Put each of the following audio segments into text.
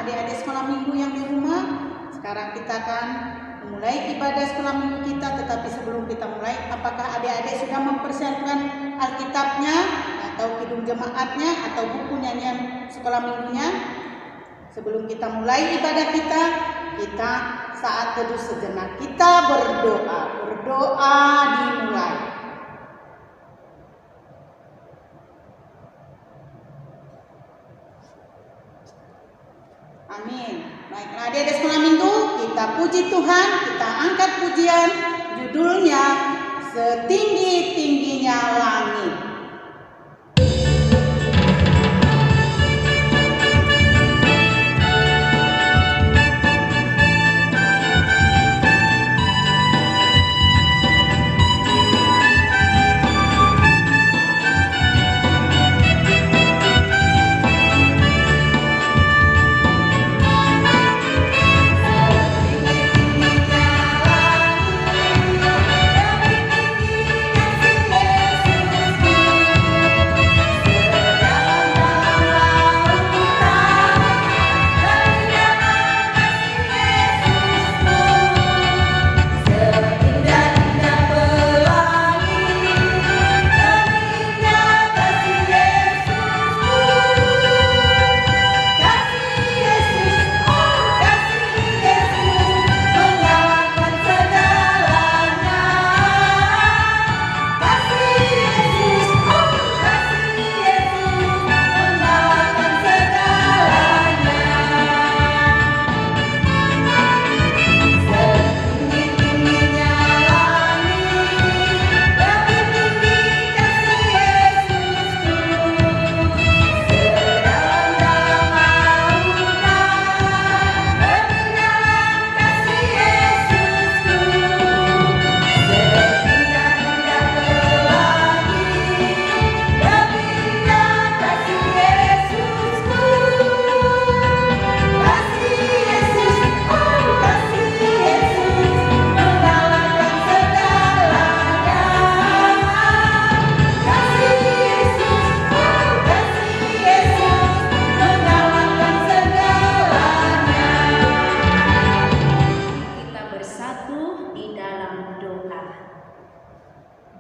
adik-adik sekolah minggu yang di rumah. Sekarang kita akan memulai ibadah sekolah minggu kita. Tetapi sebelum kita mulai, apakah adik-adik sudah mempersiapkan Alkitabnya atau kidung jemaatnya atau buku nyanyian sekolah minggunya? Sebelum kita mulai ibadah kita saat teduh sejenak, kita berdoa. Berdoa dimulai. Amin. Baiklah adik-adik sekolah minggu, kita puji Tuhan, kita angkat pujian, judulnya Setinggi-tingginya Langit.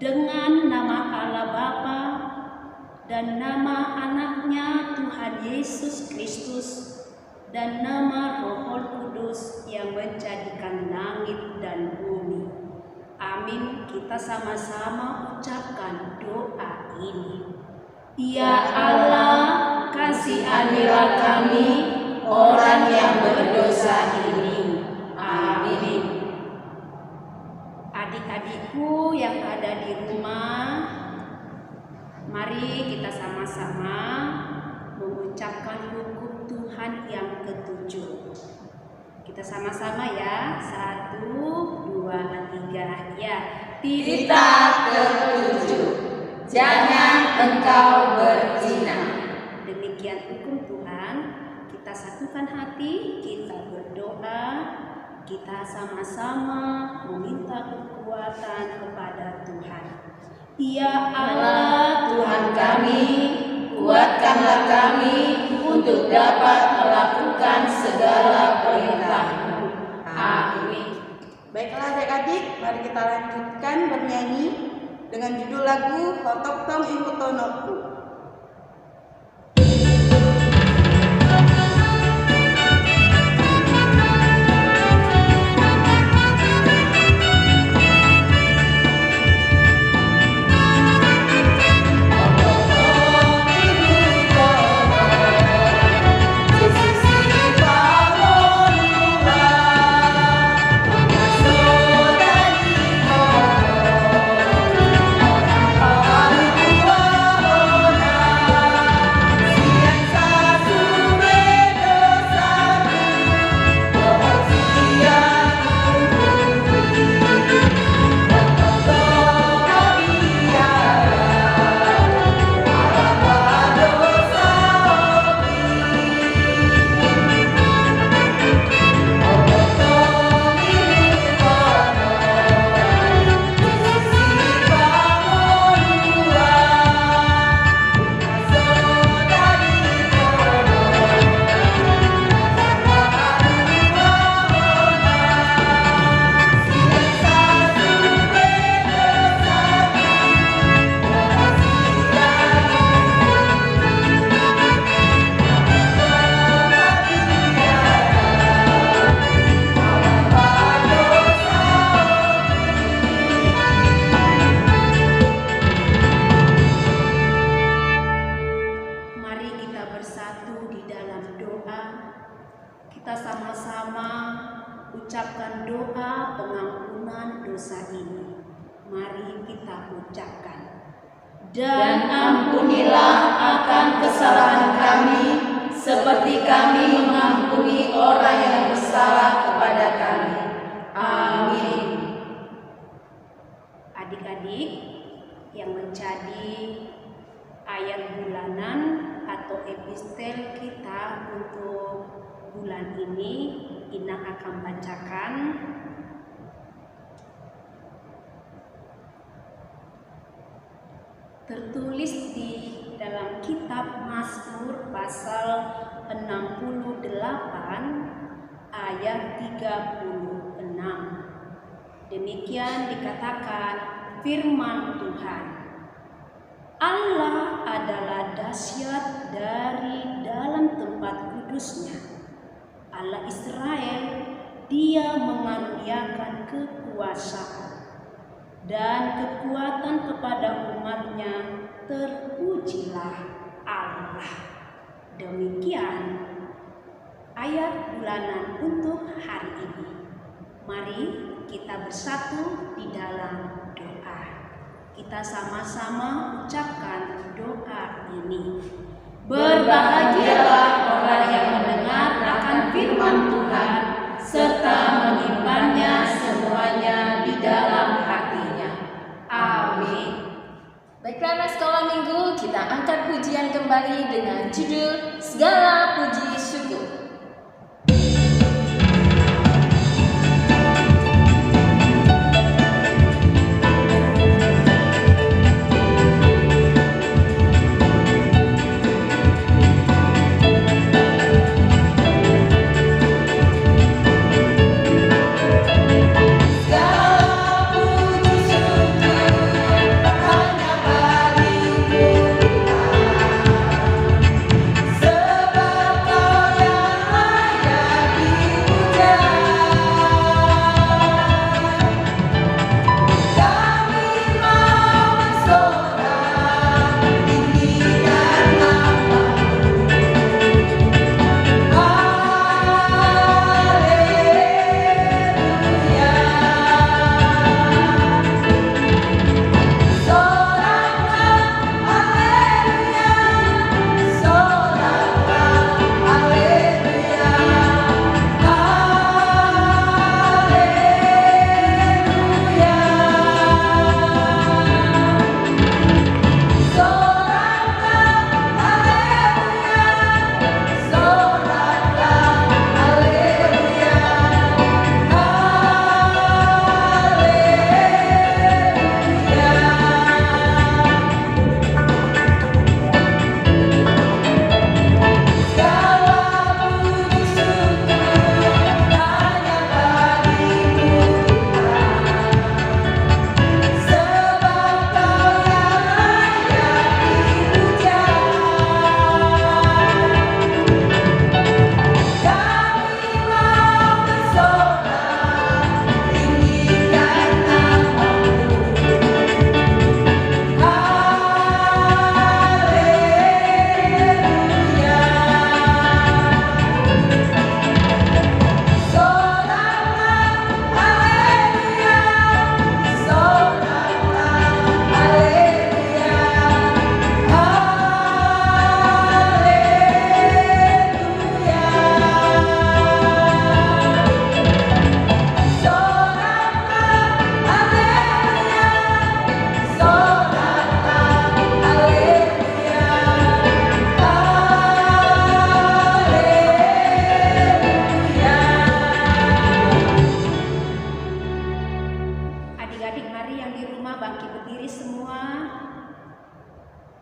Dengan nama Allah Bapa dan nama anaknya Tuhan Yesus Kristus dan nama Roh Kudus yang menjadikan langit dan bumi. Amin. Kita sama-sama ucapkan doa ini. Ya Allah, kasihanilah kami orang yang berdosa ini. Amin. Adik-adikku yang ada di rumah, mari kita sama-sama mengucapkan hukum Tuhan yang ketujuh. Kita sama-sama ya, 1, 2, 3, ya. Titah ketujuh, jangan engkau berzina. Demikian hukum Tuhan. Kita satukan hati, kita berdoa, kita sama-sama meminta kekuatan kepada Tuhan. Ya Allah Tuhan kami, kuatkanlah kami untuk dapat melakukan segala perintah-Mu. Amin. Baiklah adik-adik, mari kita lanjutkan bernyanyi dengan judul lagu Hotok Tong Ikutonoku. Oh Kita sama-sama ucapkan doa pengampunan dosa ini. Mari kita ucapkan. Dan ampunilah akan kesalahan kami, seperti kami mengampuni orang yang bersalah kepada kami. Amin. Adik-adik, yang menjadi ayat bulanan atau epistel kita untuk bulan ini, Ina akan bacakan. Tertulis di dalam kitab Mazmur pasal 68 ayat 36. Demikian dikatakan firman Tuhan. Allah adalah dahsyat dari dalam tempat kudusnya. Allah Israel, Dia mengaruniakan kekuasaan dan kekuatan kepada umatnya. Terpujilah Allah. Demikian ayat bulanan untuk hari ini. Mari kita bersatu di dalam doa. Kita sama-sama ucapkan doa ini. Berbahagialah orang yang mendengar akan firman Tuhan, serta menyimpannya semuanya di dalam hatinya. Amin. Baiklah anak sekolah minggu, kita angkat pujian kembali dengan judul Segala Puji Syukur.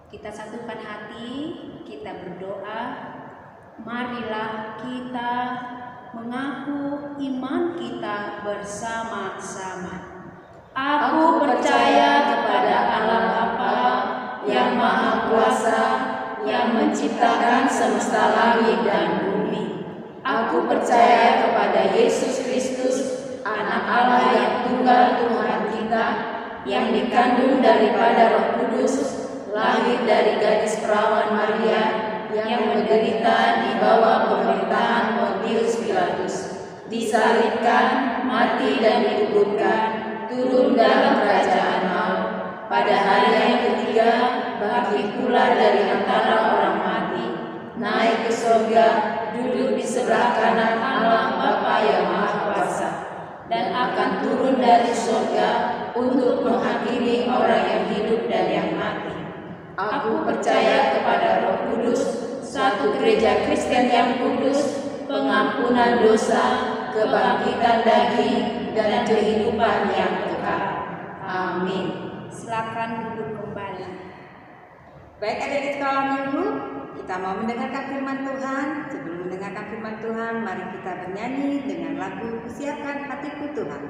Kita satukan hati, kita berdoa. Marilah kita mengaku iman kita bersama-sama. Aku percaya kepada Allah Bapa yang Maha Kuasa, yang menciptakan semesta langit dan bumi. Aku percaya kepada Yesus Kristus, Anak Allah yang tunggal Tuhan kita, yang dikandung daripada Roh Kudus, lahir dari gadis perawan Maria, yang menderita di bawah pemerintahan Pontius Pilatus, disalibkan, mati dan dikuburkan, turun dalam kerajaan maut. Pada hari yang ketiga, bangkit pula dari antara orang mati, naik ke surga, duduk di sebelah kanan Allah Bapa yang Maha Kuasa, dan akan turun dari surga untuk menghakimi orang yang hidup dan yang mati. Aku percaya kepada Roh Kudus, satu gereja Kristen yang kudus, pengampunan dosa, kebangkitan daging, dan kehidupan yang kekal. Amin. Silakan duduk kembali. Baik adik-adik sekolah minggu, kita mau mendengarkan firman Tuhan. Sebelum mendengarkan firman Tuhan, mari kita bernyanyi dengan lagu Kusiapkan Hatiku Tuhan.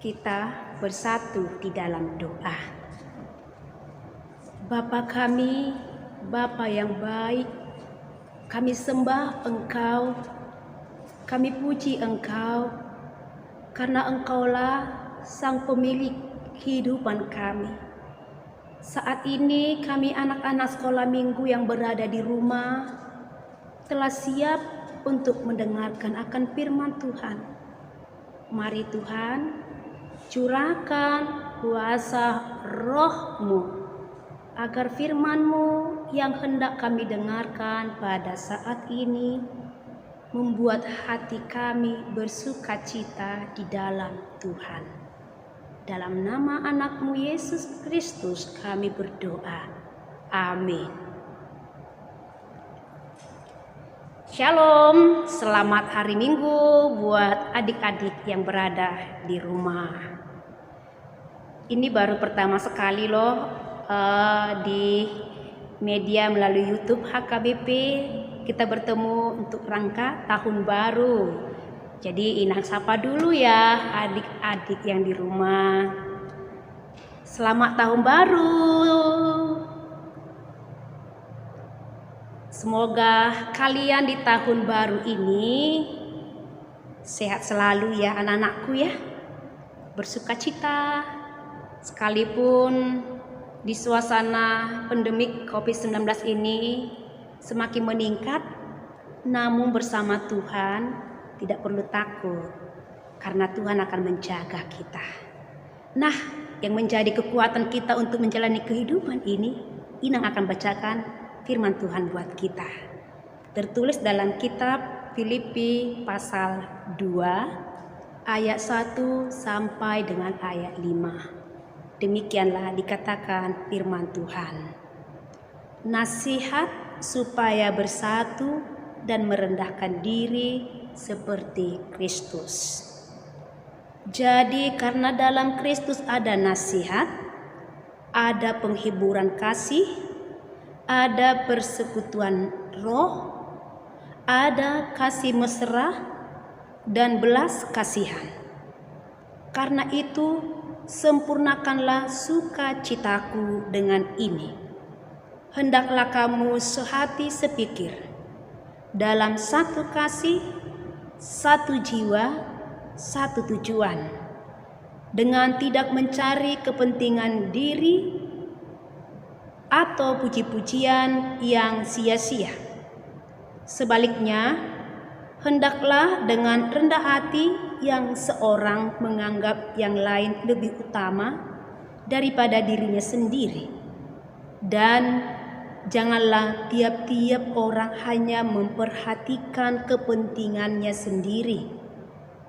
Kita bersatu di dalam doa. Bapa kami, Bapa yang baik, kami sembah Engkau, kami puji Engkau, karena Engkaulah Sang Pemilik kehidupan kami. Saat ini kami anak-anak sekolah minggu yang berada di rumah telah siap untuk mendengarkan akan firman Tuhan. Mari Tuhan, curahkan kuasa Roh-Mu agar firman-Mu yang hendak kami dengarkan pada saat ini membuat hati kami bersukacita di dalam Tuhan. Dalam nama anak-Mu Yesus Kristus kami berdoa. Amin. Shalom, selamat hari Minggu buat adik-adik yang berada di rumah. Ini baru pertama sekali loh di media melalui YouTube HKBP kita bertemu untuk rangka tahun baru. Jadi Inang sapa dulu ya adik-adik yang di rumah. Selamat tahun baru. Semoga kalian di tahun baru ini sehat selalu ya anak-anakku ya. Bersukacita. Sekalipun di suasana pandemik COVID-19 ini semakin meningkat, namun bersama Tuhan tidak perlu takut karena Tuhan akan menjaga kita. Nah, yang menjadi kekuatan kita untuk menjalani kehidupan ini, Inang akan bacakan firman Tuhan buat kita. Tertulis dalam kitab Filipi pasal 2 ayat 1 sampai dengan ayat 5. Demikianlah dikatakan firman Tuhan. Nasihat supaya bersatu dan merendahkan diri seperti Kristus. Jadi karena dalam Kristus ada nasihat, ada penghiburan kasih, ada persekutuan roh, ada kasih mesra dan belas kasihan. Karena itu sempurnakanlah sukacitaku dengan ini. Hendaklah kamu sehati sepikir, dalam satu kasih, satu jiwa, satu tujuan, dengan tidak mencari kepentingan diri atau puji-pujian yang sia-sia. Sebaliknya, hendaklah dengan rendah hati yang seorang menganggap yang lain lebih utama daripada dirinya sendiri. Dan janganlah tiap-tiap orang hanya memperhatikan kepentingannya sendiri,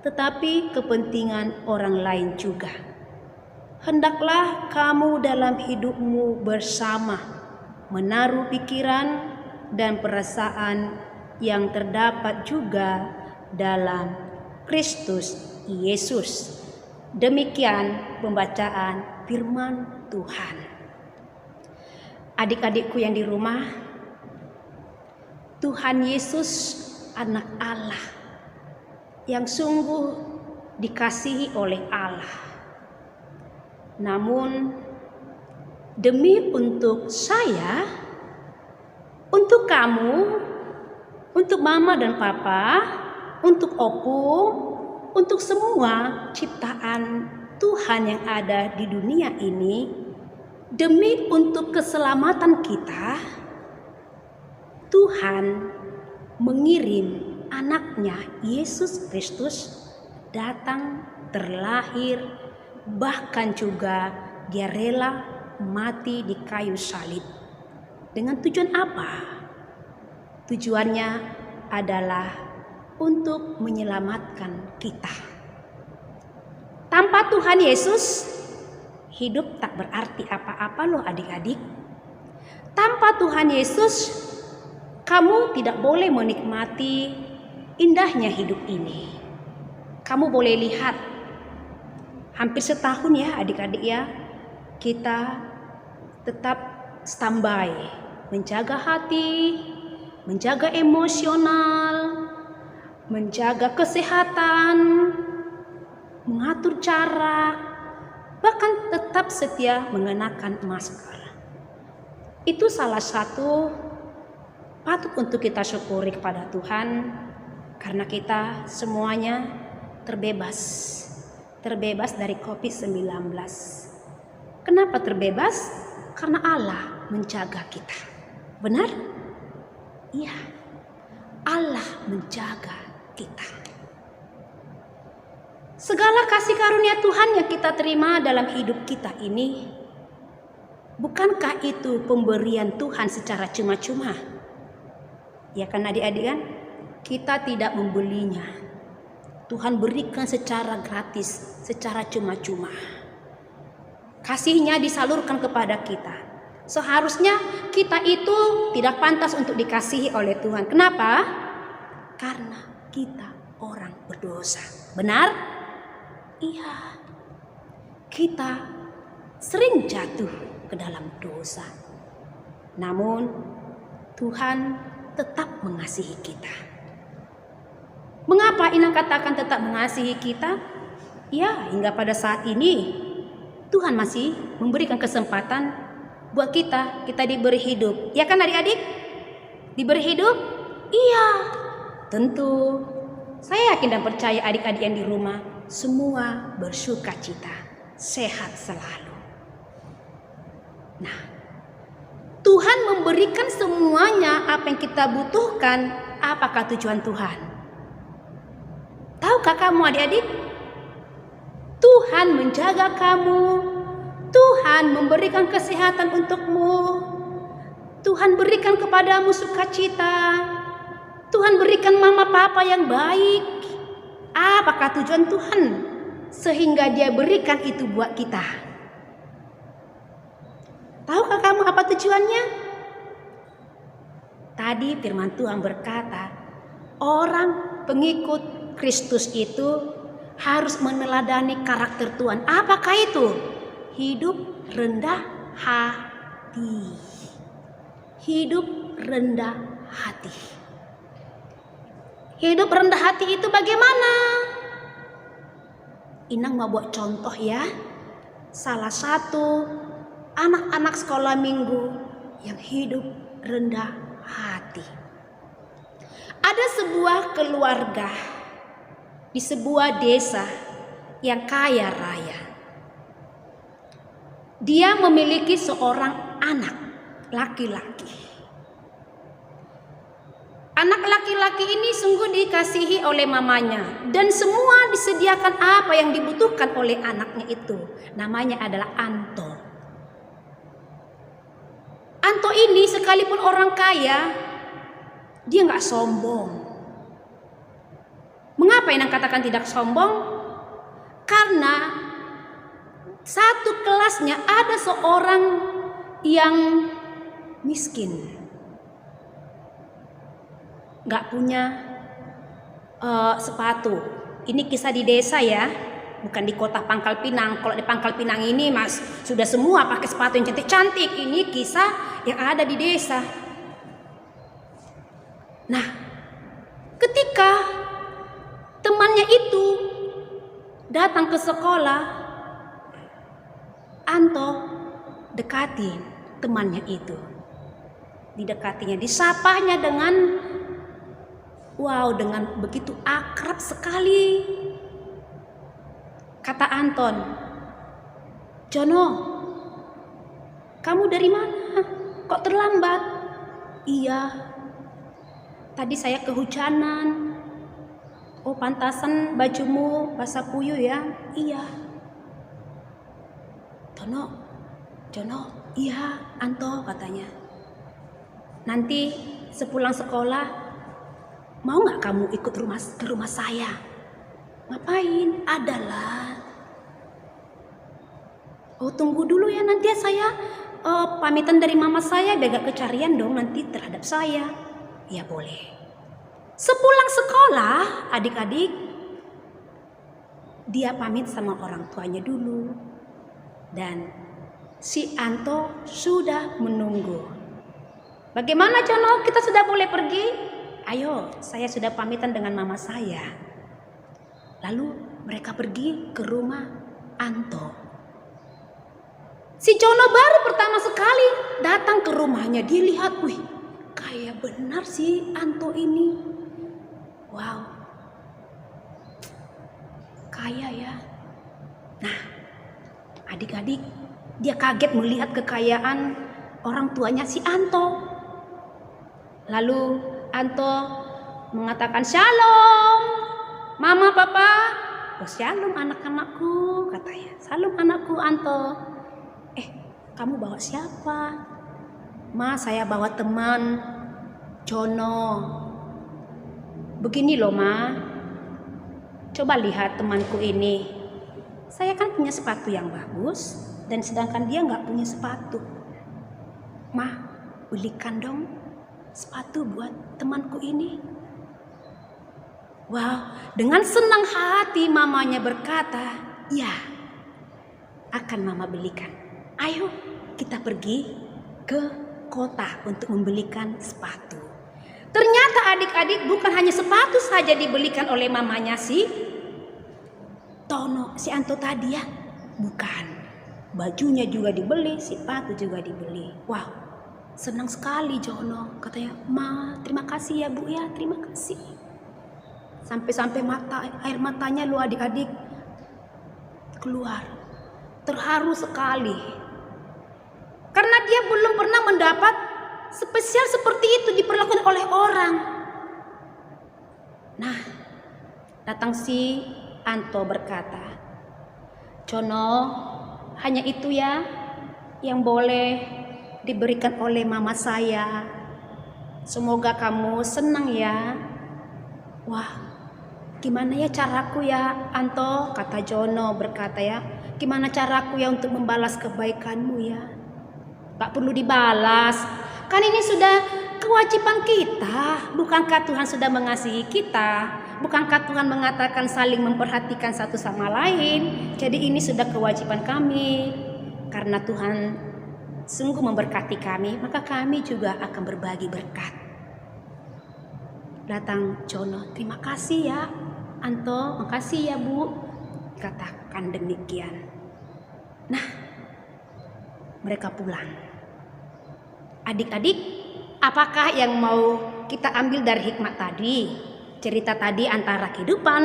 tetapi kepentingan orang lain juga. Hendaklah kamu dalam hidupmu bersama menaruh pikiran dan perasaan yang terdapat juga dalam Kristus Yesus. Demikian pembacaan firman Tuhan. Adik-adikku yang di rumah, Tuhan Yesus anak Allah yang sungguh dikasihi oleh Allah. Namun demi untuk saya, untuk kamu, untuk mama dan papa, untuk opung, untuk semua ciptaan Tuhan yang ada di dunia ini, demi untuk keselamatan kita, Tuhan mengirim anaknya Yesus Kristus datang, terlahir, bahkan juga dia rela mati di kayu salib. Dengan tujuan apa? Tujuannya adalah untuk menyelamatkan kita. Tanpa Tuhan Yesus, hidup tak berarti apa-apa loh adik-adik. Tanpa Tuhan Yesus, kamu tidak boleh menikmati indahnya hidup ini. Kamu boleh lihat, hampir setahun ya adik-adik ya, kita tetap standby, menjaga hati, menjaga emosional, menjaga kesehatan, mengatur jarak, bahkan tetap setia mengenakan masker. Itu salah satu patut untuk kita syukuri kepada Tuhan, karena kita semuanya terbebas dari COVID-19. Kenapa terbebas? Karena Allah menjaga kita. Benar? Iya, Allah menjaga kita. Segala kasih karunia Tuhan yang kita terima dalam hidup kita ini, bukankah itu pemberian Tuhan secara cuma-cuma? Ya kan adik-adik kan? Kita tidak membelinya. Tuhan berikan secara gratis, secara cuma-cuma. Kasih-Nya disalurkan kepada kita. Seharusnya kita itu tidak pantas untuk dikasihi oleh Tuhan. Kenapa? Karena kita orang berdosa. Benar? Iya. Kita sering jatuh ke dalam dosa. Namun Tuhan tetap mengasihi kita. Mengapa Inang katakan tetap mengasihi kita? Ya, hingga pada saat ini Tuhan masih memberikan kesempatan buat kita diberi hidup. Ya kan adik-adik? Diberi hidup? Iya, tentu. Saya yakin dan percaya adik-adik yang di rumah semua bersuka cita, sehat selalu. Nah, Tuhan memberikan semuanya apa yang kita butuhkan. Apakah tujuan Tuhan? Tahukah kamu adik-adik? Tuhan menjaga kamu. Tuhan memberikan kesehatan untukmu. Tuhan berikan kepadamu sukacita. Tuhan berikan mama papa yang baik. Apakah tujuan Tuhan? Sehingga Dia berikan itu buat kita. Tahukah kamu apa tujuannya? Tadi firman Tuhan berkata, orang pengikut Kristus itu harus meneladani karakter Tuhan. Apakah itu? Hidup rendah hati. Hidup rendah hati. Hidup rendah hati itu bagaimana? Inang mau buat contoh ya. Salah satu anak-anak sekolah minggu yang hidup rendah hati. Ada sebuah keluarga di sebuah desa yang kaya raya. Dia memiliki seorang anak laki-laki. Anak laki-laki ini sungguh dikasihi oleh mamanya dan semua disediakan apa yang dibutuhkan oleh anaknya itu. Namanya adalah Anto. Anto ini sekalipun orang kaya, dia nggak sombong. Mengapa Inang katakan tidak sombong? Karena satu kelasnya ada seorang yang miskin, nggak punya sepatu. Ini kisah di desa ya, bukan di kota Pangkal Pinang. Kalau di Pangkal Pinang ini mas sudah semua pakai sepatu yang cantik-cantik. Ini kisah yang ada di desa. Nah, ketika temannya itu datang ke sekolah, Anto dekatin temannya itu. Didekatinya, disapanya dengan dengan begitu akrab sekali. Kata Anton, "Jono, kamu dari mana? Kok terlambat?" "Iya, tadi saya kehujanan." "Oh, pantasan bajumu basah kuyup ya?" "Iya." Jono, "Iya, Anto," katanya. "Nanti sepulang sekolah, mau nggak kamu ikut ke rumah saya?" "Ngapain?" "Adalah." "Oh, tunggu dulu ya, nanti saya pamitan dari mama saya biar gak kecarian dong nanti terhadap saya." "Ya boleh." Sepulang sekolah, adik-adik, dia pamit sama orang tuanya dulu. Dan si Anto sudah menunggu. "Bagaimana Jono, kita sudah boleh pergi?" "Ayo, saya sudah pamitan dengan mama saya." Lalu mereka pergi ke rumah Anto. Si Jono baru pertama sekali datang ke rumahnya. Dia lihat, wih, kayak benar si Anto ini. Wow, kaya ya. Nah, adik-adik, dia kaget melihat kekayaan orang tuanya si Anto. Lalu Anto mengatakan, "Shalom, Mama, Papa." "Oh, shalom anak-anakku," katanya. "Shalom anakku, Anto." "Kamu bawa siapa?" "Ma, saya bawa teman, Jono." "Begini loh, Ma. Coba lihat temanku ini. Saya kan punya sepatu yang bagus, dan sedangkan dia nggak punya sepatu. Ma, belikan dong sepatu buat temanku ini." Wow, dengan senang hati mamanya berkata, "Ya, akan Mama belikan. Ayo kita pergi ke kota untuk membelikan sepatu." Ternyata adik-adik bukan hanya sepatu saja dibelikan oleh mamanya si Anto tadi ya. Bukan. Bajunya juga dibeli, sepatu juga dibeli. Wow, senang sekali Jono. Katanya, "Ma, terima kasih ya Bu ya, terima kasih." Sampai-sampai air matanya lu adik-adik keluar. Terharu sekali. Karena dia belum pernah mendapat spesial seperti itu diperlakukan oleh orang. Nah, datang si Anto berkata, "Jono, hanya itu ya yang boleh diberikan oleh mama saya. Semoga kamu senang ya." "Wah, gimana ya caraku ya Anto?" kata Jono berkata ya. "Gimana caraku ya untuk membalas kebaikanmu ya?" "Gak perlu dibalas, kan ini sudah kewajiban kita. Bukankah Tuhan sudah mengasihi kita? Bukankah Tuhan mengatakan saling memperhatikan satu sama lain? Jadi ini sudah kewajiban kami. Karena Tuhan sungguh memberkati kami, maka kami juga akan berbagi berkat. Datang Jono, terima kasih ya Anto, makasih ya Bu. Katakan demikian. Nah, mereka pulang. Adik-adik, apakah yang mau kita ambil dari hikmat tadi? Cerita tadi antara kehidupan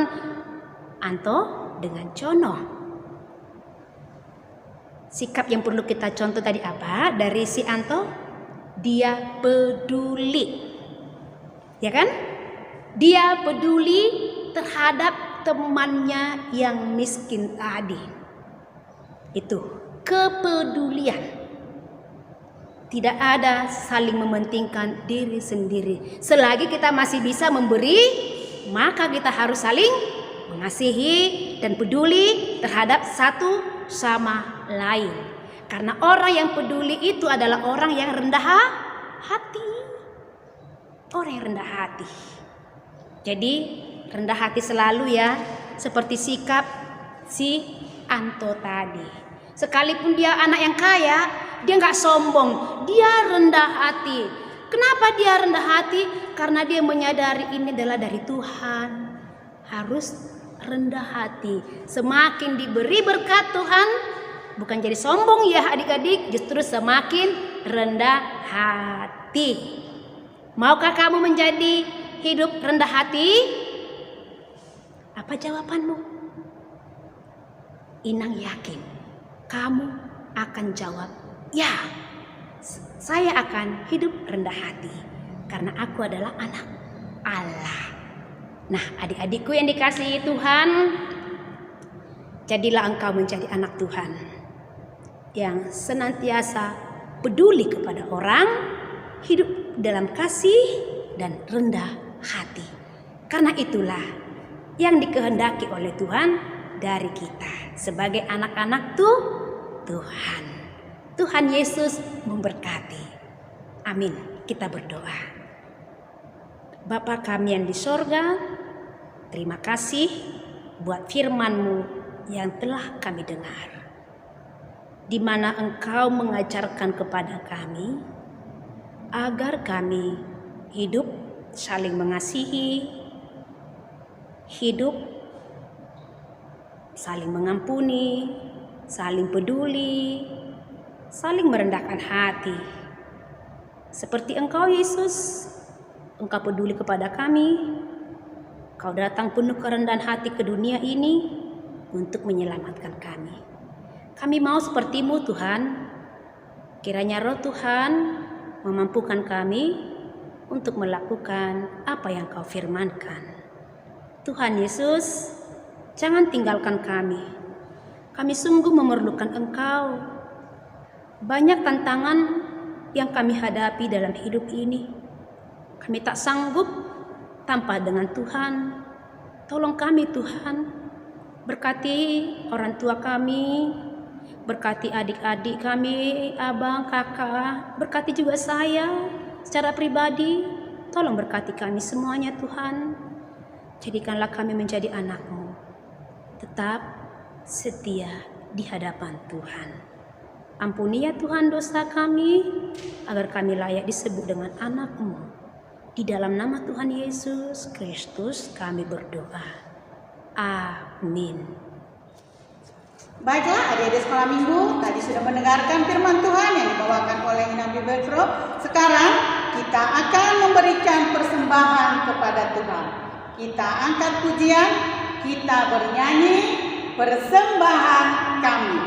Anto dengan Jono. Sikap yang perlu kita contoh tadi apa? Dari si Anto, dia peduli. Ya kan? Dia peduli terhadap temannya yang miskin tadi. Itu kepedulian. Tidak ada saling mementingkan diri sendiri. Selagi kita masih bisa memberi, maka kita harus saling mengasihi dan peduli terhadap satu sama lain. Karena orang yang peduli itu adalah orang yang rendah hati. Orang yang rendah hati. Jadi rendah hati selalu ya, seperti sikap si Anto tadi. Sekalipun dia anak yang kaya, dia nggak sombong, dia rendah hati. Kenapa dia rendah hati? Karena dia menyadari ini adalah dari Tuhan. Harus rendah hati. Semakin diberi berkat Tuhan, bukan jadi sombong ya adik-adik, justru semakin rendah hati. Maukah kamu menjadi hidup rendah hati? Apa jawabanmu? Inang yakin kamu akan jawab, ya, saya akan hidup rendah hati karena aku adalah anak Allah. Nah, adik-adikku yang dikasihi Tuhan, jadilah engkau menjadi anak Tuhan yang senantiasa peduli kepada orang, hidup dalam kasih dan rendah hati. Karena itulah yang dikehendaki oleh Tuhan dari kita sebagai anak-anak Tuhan. Tuhan Yesus memberkati. Amin. Kita berdoa. Bapa kami yang di sorga, terima kasih buat firman-Mu yang telah kami dengar, di mana Engkau mengajarkan kepada kami agar kami hidup saling mengasihi, hidup saling mengampuni, saling peduli, saling merendahkan hati. Seperti Engkau Yesus, Engkau peduli kepada kami. Kau datang penuh kerendahan hati ke dunia ini untuk menyelamatkan kami. Kami mau seperti-Mu Tuhan. Kiranya Roh Tuhan memampukan kami untuk melakukan apa yang Kau firmankan. Tuhan Yesus, jangan tinggalkan kami. Kami sungguh memerlukan Engkau. Banyak tantangan yang kami hadapi dalam hidup ini. Kami tak sanggup tanpa dengan Tuhan. Tolong kami Tuhan. Berkati orang tua kami. Berkati adik-adik kami, abang, kakak. Berkati juga saya secara pribadi. Tolong berkati kami semuanya Tuhan. Jadikanlah kami menjadi anak-Mu. Tetap setia di hadapan Tuhan. Ampuni ya Tuhan dosa kami, agar kami layak disebut dengan anak-Mu. Di dalam nama Tuhan Yesus Kristus kami berdoa. Amin. Baiklah adik-adik sekolah minggu, tadi sudah mendengarkan firman Tuhan yang dibawakan oleh Inang Bibelfro. Sekarang kita akan memberikan persembahan kepada Tuhan. Kita angkat pujian, kita bernyanyi persembahan kami.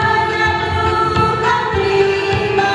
Kiranya Tuhan terima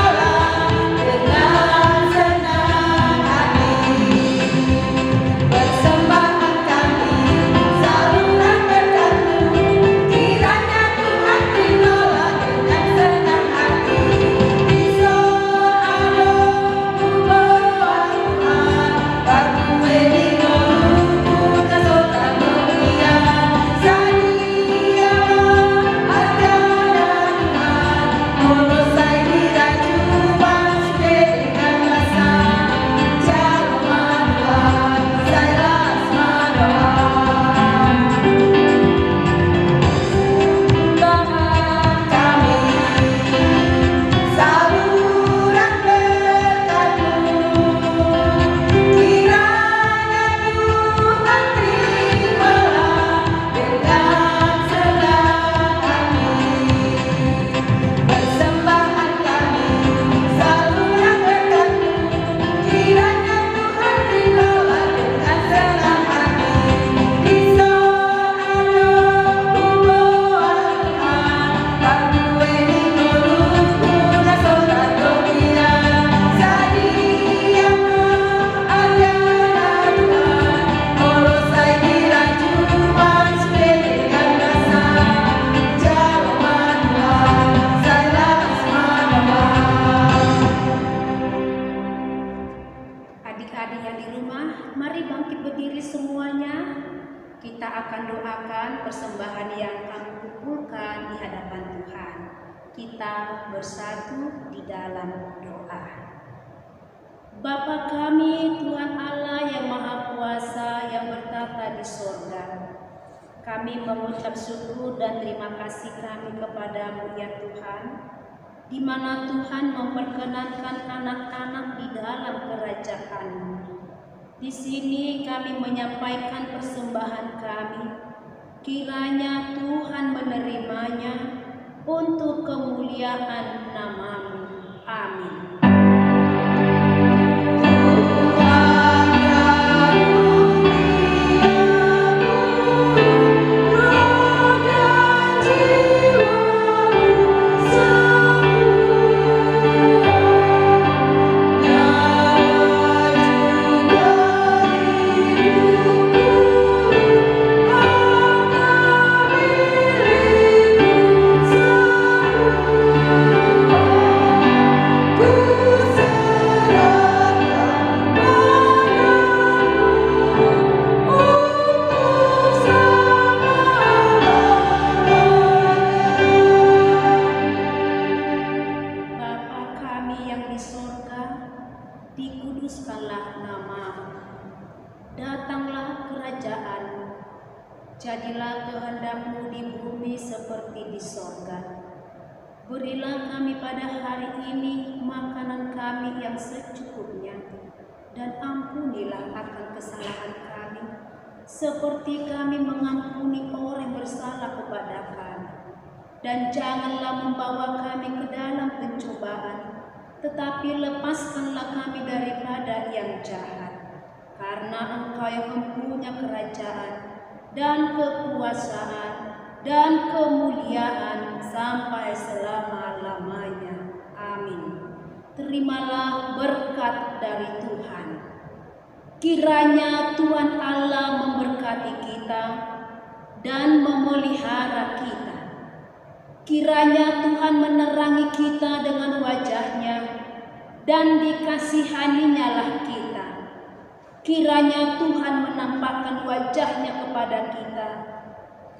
akan doakan persembahan yang kami kumpulkan di hadapan Tuhan. Kita bersatu di dalam doa. Bapa kami, Tuhan Allah yang Maha Kuasa yang bertata di sorga, kami mengucap syukur dan terima kasih kami kepadamu ya Tuhan, di mana Tuhan memperkenankan anak-anak di dalam kerajaan-Mu. Di sini kami menyampaikan persembahan kami, kiranya Tuhan menerimanya untuk kemuliaan nama-Mu. Amin. Dikuduskanlah nama-Mu, datanglah kerajaan-Mu, jadilah kehendak-Mu di bumi seperti di sorga. Berilah kami pada hari ini makanan kami yang secukupnya, dan ampunilah akan kesalahan kami, seperti kami mengampuni orang yang bersalah kepada kami. Dan janganlah membawa kami ke dalam pencobaan, tetapi lepaskanlah kami daripada yang jahat. Karena Engkau yang mempunyai kerajaan dan kekuasaan dan kemuliaan sampai selama-lamanya. Amin. Terimalah berkat dari Tuhan. Kiranya Tuhan Allah memberkati kita dan memelihara kita. Kiranya Tuhan menerangi kita dengan wajah-Nya dan dikasihani-Nyalah kita. Kiranya Tuhan menampakkan wajah-Nya kepada kita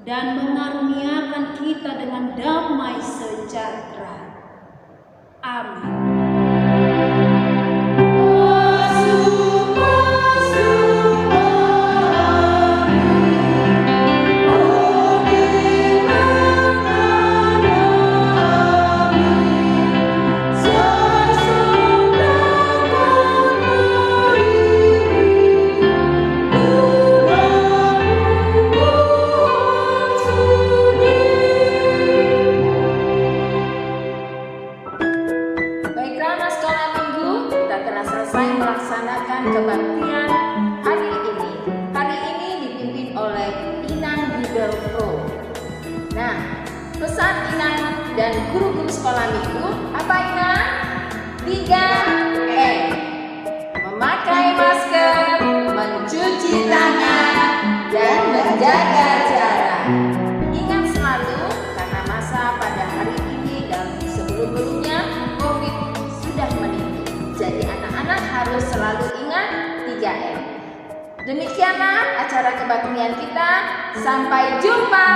dan mengaruniakan kita dengan damai sejahtera. Amin. Melaksanakan kebaktian hari ini. Hari ini dipimpin oleh Inang Bible Pro. Nah, pesan Inang dan guru-guru sekolah minggu apa Inang? 3M. Memakai masker, mencuci tangan, dan menjaga jarak. Ingat selalu karena masa pada hari ini dan sebelum-sebelumnya COVID sudah meninggi. Jadi anak-anak harus selalu ingat 3M. Demikianlah acara kebaktian kita. Sampai jumpa.